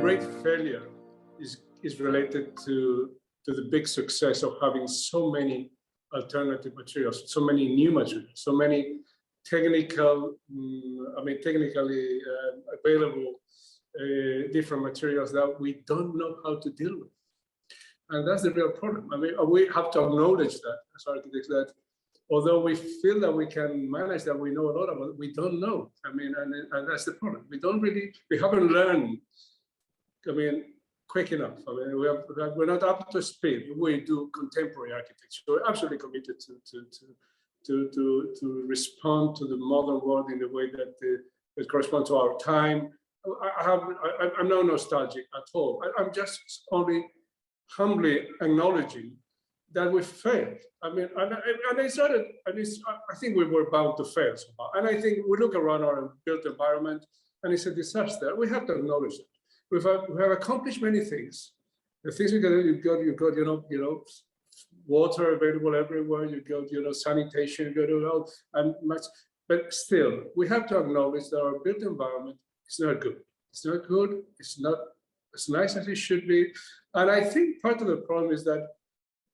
great failure is related to the big success of having so many alternative materials, so many new materials, so many technically available different materials that we don't know how to deal with. And that's the real problem. I mean, we have to acknowledge that as architects, that although we feel that we can manage that, we know a lot about it, we don't know. I mean, and that's the problem. We haven't learned, quick enough. I mean, we're not up to speed. We do contemporary architecture. We're absolutely committed to respond to the modern world in the way that corresponds to our time. I'm not nostalgic at all. I'm just only humbly acknowledging that we failed. I mean, I think we were bound to fail somehow. And I think we look around our built environment and it's a disaster. We have to acknowledge it. We have accomplished many things. The things you've got, water available everywhere. You got, sanitation. You got but still, we have to acknowledge that our built environment is not good. It's not good. It's not as nice as it should be. And I think part of the problem is that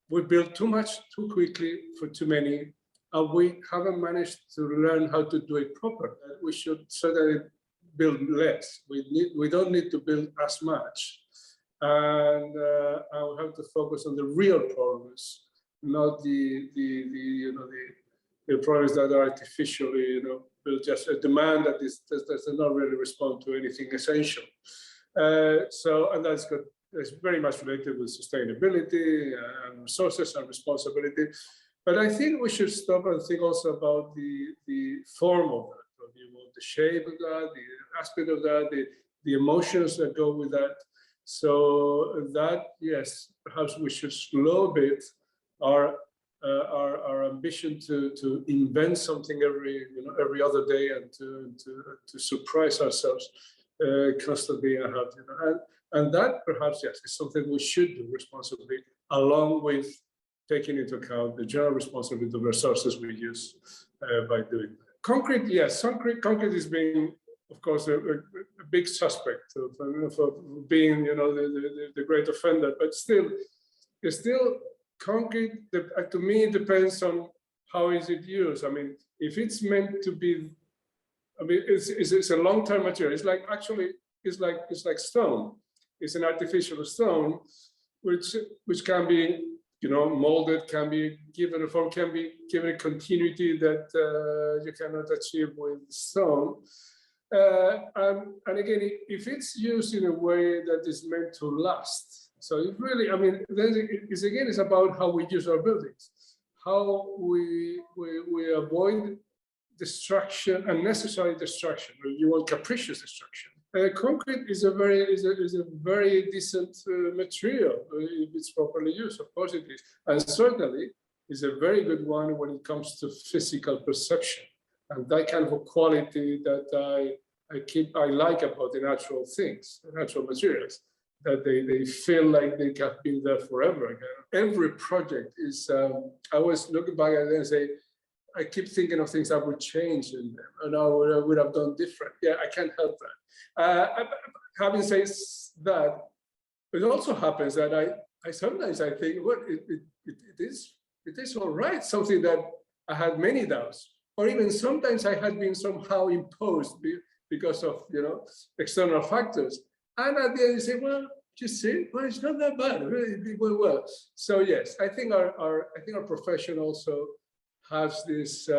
we build too much too quickly for too many, and we haven't managed to learn how to do it properly. We should certainly build less. We don't need to build as much, and we have to focus on the real problems, not the problems that are artificially, built just a demand that does not really respond to anything essential. And that's good. It's very much related with sustainability and resources and responsibility. But I think we should stop and think also about the form of that, the shape of that, the aspect of that, the emotions that go with that. So that, yes, perhaps we should slow a bit our ambition to invent something every other day and to surprise ourselves constantly and that perhaps, yes, is something we should do responsibly, along with taking into account the general responsibility of resources we use by doing that. Concrete, yes, concrete is being, of course, a big suspect of being, the great offender. But still, concrete. To me, it depends on how is it used. I mean, if it's meant to be, it's a long-term material. It's like it's like stone. It's an artificial stone, which can be, molded, can be given a form, can be given a continuity that you cannot achieve with stone. And again, if it's used in a way that is meant to last, so it really, then it's about how we use our buildings, how we avoid destruction, unnecessary destruction, or you want capricious destruction. Concrete is a very decent material if it's properly used. Of course it is, and certainly is a very good one when it comes to physical perception and that kind of a quality that I like about the natural things, the natural materials, that they feel like they have been there forever again. Every project is. I always look back at it and say, I keep thinking of things I would change in them and I would have done different. Yeah, I can't help that. Having said that, it also happens that I sometimes think, well, it is all right. Something that I had many doubts, or even sometimes I had been somehow imposed because of external factors. And at the end, you say, well, you see, well, it's not that bad. It went well. So yes, I think our profession also has this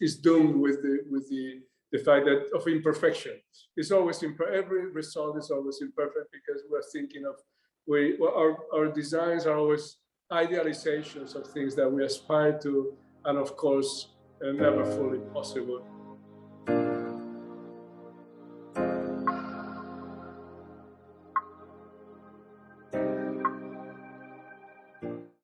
is doomed with the fact that of imperfection. It's always every result is always imperfect because we're thinking of our designs are always idealizations of things that we aspire to, and of course, never fully possible.